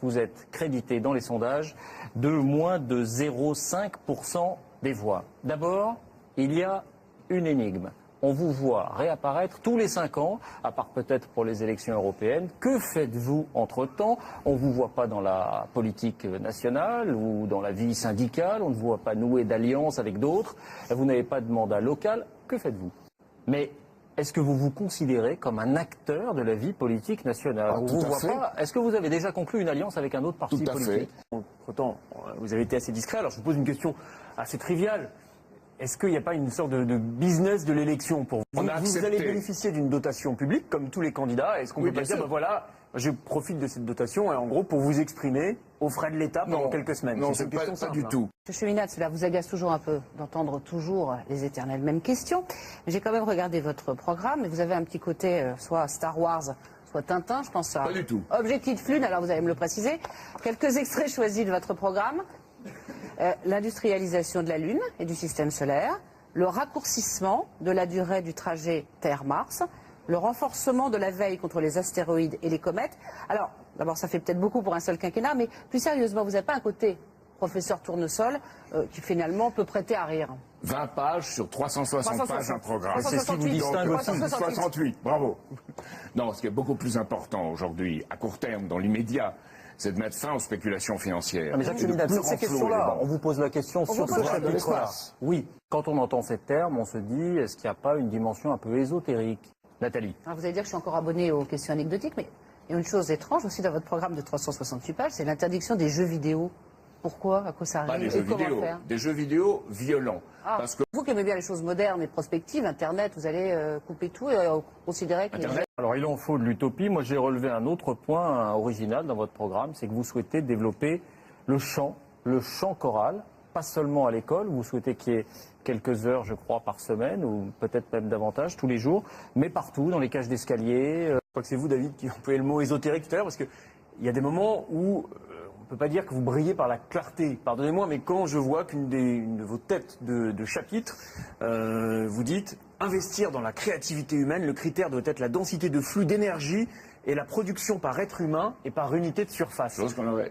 Vous êtes crédité dans les sondages de moins de 0,5% des voix. D'abord, il y a une énigme. On vous voit réapparaître tous les 5 ans, à part peut-être pour les élections européennes. Que faites-vous entre-temps? On ne vous voit pas dans la politique nationale ou dans la vie syndicale, on ne vous voit pas nouer d'alliance avec d'autres, vous n'avez pas de mandat local. Que faites-vous? Mais est-ce que vous vous considérez comme un acteur de la vie politique nationale? Est-ce que vous avez déjà conclu une alliance avec un autre parti politique? Entre-temps, vous avez été assez discret, alors je vous pose une question assez triviale. Est-ce qu'il n'y a pas une sorte de business de l'élection pour vous? Vous allez bénéficier d'une dotation publique, comme tous les candidats. Est-ce qu'on peut pas dire, ben voilà, je profite de cette dotation, en gros, pour vous exprimer aux frais de l'État pendant quelques semaines? Non, c'est pas du tout. Monsieur Cheminade, cela vous agace toujours un peu d'entendre toujours les éternelles mêmes questions. J'ai quand même regardé votre programme et vous avez un petit côté soit Star Wars, soit Tintin, je pense à... Pas du tout. Objectif Flune, alors vous allez me le préciser. Quelques extraits choisis de votre programme. L'industrialisation de la Lune et du système solaire, le raccourcissement de la durée du trajet Terre-Mars, le renforcement de la veille contre les astéroïdes et les comètes. Alors, d'abord, ça fait peut-être beaucoup pour un seul quinquennat, mais plus sérieusement, vous n'avez pas un côté professeur Tournesol qui finalement peut prêter à rire? 20 pages sur 360 pages un programme. C'est ce qui vous distingue aussi. 68, bravo. Non, ce qui est beaucoup plus important aujourd'hui, à court terme, dans l'immédiat, c'est de mettre fin aux spéculations financières. Mais Jacques Cheminade, sur ces questions-là, on vous pose la question sur ce chapitre-là. Oui, quand on entend ces termes, on se dit, est-ce qu'il n'y a pas une dimension un peu ésotérique? Nathalie. Alors vous allez dire que je suis encore abonné aux questions anecdotiques, mais il y a une chose étrange aussi dans votre programme de 368 pages, c'est l'interdiction des jeux vidéo. Pourquoi? À quoi ça arrive? Pas des jeux vidéo, des jeux vidéo violents. Parce que vous qui aimez bien les choses modernes et prospectives, Internet, vous allez couper tout et considérer que... Alors il en faut de l'utopie. Moi j'ai relevé un autre point original dans votre programme, c'est que vous souhaitez développer le chant choral, pas seulement à l'école, vous souhaitez qu'il y ait quelques heures, je crois, par semaine, ou peut-être même davantage, tous les jours, mais partout, dans les cages d'escalier. Je crois que c'est vous, David, qui employez le mot ésotérique tout à l'heure, parce qu'il y a des moments où on ne peut pas dire que vous brillez par la clarté. Pardonnez-moi, mais quand je vois qu'une de vos têtes de chapitre, vous dites « Investir dans la créativité humaine, le critère doit être la densité de flux d'énergie et la production par être humain et par unité de surface. »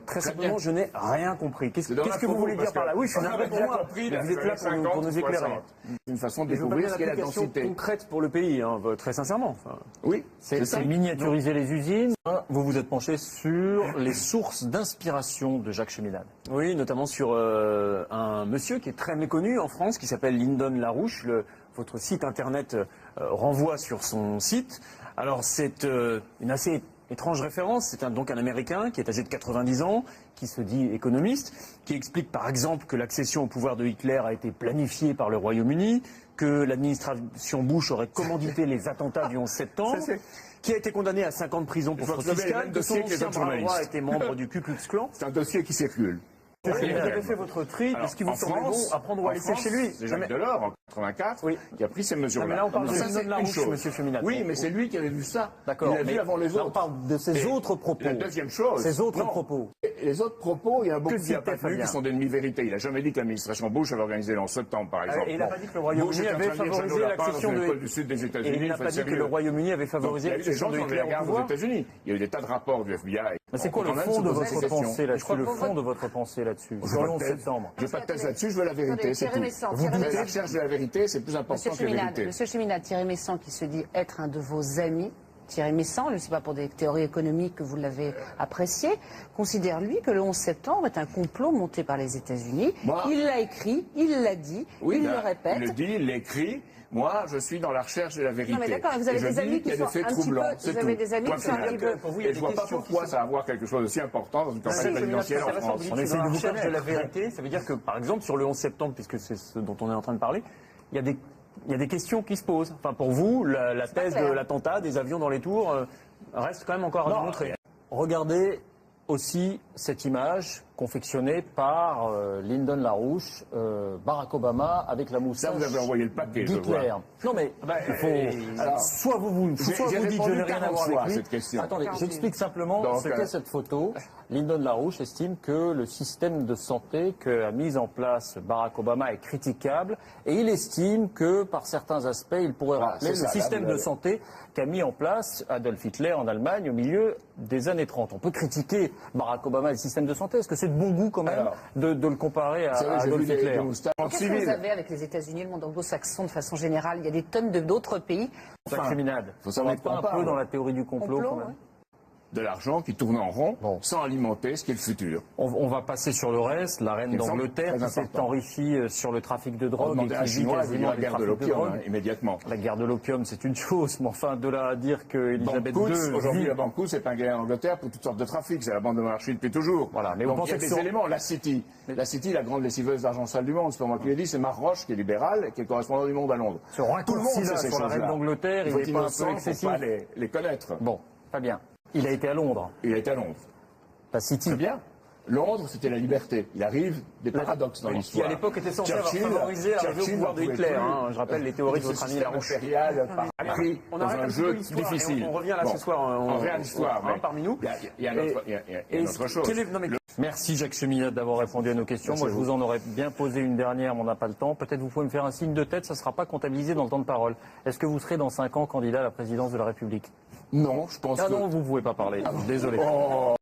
Très simplement, je n'ai rien compris. Qu'est-ce que vous voulez dire par là? Oui, je suis navré pour moi, mais vous êtes là pour nous éclairer. C'est une façon de découvrir ce qu'est la densité. Concrète pour le pays, très sincèrement. Oui, c'est miniaturiser les usines. Vous vous êtes penché sur les sources d'inspiration de Jacques Cheminade. Oui, notamment sur un monsieur qui est très méconnu en France, qui s'appelle Lyndon LaRouche. Votre site internet renvoie sur son site. Alors c'est une assez étrange référence. C'est donc un Américain qui est âgé de 90 ans, qui se dit économiste, qui explique par exemple que l'accession au pouvoir de Hitler a été planifiée par le Royaume-Uni, que l'administration Bush aurait commandité les attentats du 11 septembre, qui a été condamné à 5 ans de prison pour fraude fiscale, que son ancien bras droit était membre du Ku Klux Klan. C'est un dossier qui circule. Vous avez fait votre tri de ce qui vous semble bon à prendre ou à laisser chez lui. C'est Jacques Delors, en 84, qui a pris ces mesures-là. Mais là, on parle de Lyndon LaRouche, monsieur Cheminade. Oui, mais c'est lui qui avait vu ça. D'accord. Il l'a vu avant les autres. On parle de ses autres propos. La deuxième chose. Ses autres propos. Les autres propos, il y en a beaucoup qui n'ont pas tenu, qui sont des demi-vérités. Il n'a jamais dit que l'administration Bush avait organisé en septembre, par exemple. Et il n'a pas dit que le Royaume-Uni avait favorisé l'accession du sud des États-Unis. Et il n'a pas dit que le Royaume-Uni avait favorisé l'accession de Hitler au pouvoir. aux États-Unis. Il y a eu des tas de rapports du FBI. Mais c'est quoi le fond de votre pensée là-dessus? Le fond de votre pensée là-dessus? Sur le 11 septembre. Je n'ai pas de thèse là-dessus, je veux la vérité, c'est tout. La recherche de la vérité, c'est plus important que la vérité. Monsieur Cheminade, Thierry Messant qui se dit être un de vos amis, Thierry Messant, je ne sais pas pour des théories économiques que vous l'avez apprécié, considère lui que le 11 septembre est un complot monté par les États-Unis. Il l'a écrit, il l'a dit, il le répète. Il le dit, il l'écrit. Moi, je suis dans la recherche de la vérité. Non mais d'accord, vous avez des amis qui sont un petit peu... Vous avez des amis qui sont un petit peu... Et je ne vois pas pourquoi ça va avoir quelque chose d'aussi important dans une campagne présidentielle en France. On essaie de vous connaître de la vérité. Ça veut dire que, par exemple, sur le 11 septembre, puisque c'est ce dont on est en train de parler, il y a des questions qui se posent. Enfin, pour vous, la thèse de l'attentat, des avions dans les tours, reste quand même encore à démontrer. Regardez aussi cette image confectionnée par Lyndon LaRouche, Barack Obama avec la moustache Ça, vous avez envoyé le paquet, je d'Hitler. vois. Non mais il faut. alors, soit vous dites je n'ai rien à voir avec lui. cette question. Attendez, j'explique simplement Donc, ce qu'est cette photo. Lyndon LaRouche estime que le système de santé qu'a mis en place Barack Obama est critiquable et il estime que par certains aspects il pourrait rappeler le système de santé qu'a mis en place Adolf Hitler en Allemagne au milieu des années 30. On peut critiquer Barack Obama et le système de santé. Est-ce que c'est de bon goût quand même de le comparer à Adolf Hitler? Qu'est-ce que vous avez avec les États-Unis, le monde anglo-saxon de façon générale? Il y a des tonnes d'autres pays. Jacques faut savoir on n'est pas un peu dans la théorie du complot quand même. De l'argent qui tourne en rond Bon. sans alimenter ce qui est le futur. On va passer sur le reste. La reine Il me semble d'Angleterre très qui s'est important. enrichie sur le trafic de On drogue et demandait à un qui vit Chinois de quasiment la du guerre de trafic de l'opium drogue. immédiatement. La guerre de l'opium, c'est une chose, mais enfin, de là à dire que Elisabeth Bancouz, II aujourd'hui, vit... la Bancouz, c'est un guerre en Angleterre pour toutes sortes de trafics. C'est la bande de monarchie depuis toujours. Voilà, mais donc vous il y a pensez des que éléments. La City, la grande lessiveuse d'argent sale du monde, c'est pas moi qui l'ai dit, c'est Marc Roche qui est libéral et qui est le correspondant du Monde à Londres. Ce Tout le monde raccourci sait là ces sur la reine choses-là. d'Angleterre, il faut n'est être pas un innocent peu pour excessif. pas les connaître. Bon, très bien. Il a été à Londres. Il était à Londres. La City. Très bien. Londres, c'était la liberté. Il arrive des paradoxes dans Qui l'histoire. à l'époque était censé avoir Churchill- favorisé l'arrivée au Churchill pouvoir de n'en pouvait Hitler. plus. Hein. Je rappelle les théories de votre ami système Larouche. impérial par pris On dans arrête un un jeu peu l'histoire et difficile. on revient là ce soir. On revient à l'histoire. mais parmi nous. Il y a une autre chose. Merci Jacques Cheminade d'avoir répondu à nos questions. Merci Moi, à je vous. vous en aurais bien posé une dernière, mais on n'a pas le temps. Peut-être vous pouvez me faire un signe de tête, ça ne sera pas comptabilisé dans le temps de parole. Est-ce que vous serez dans 5 ans candidat à la présidence de la République? Non, je pense Ah que... non, vous ne pouvez pas parler. Désolé.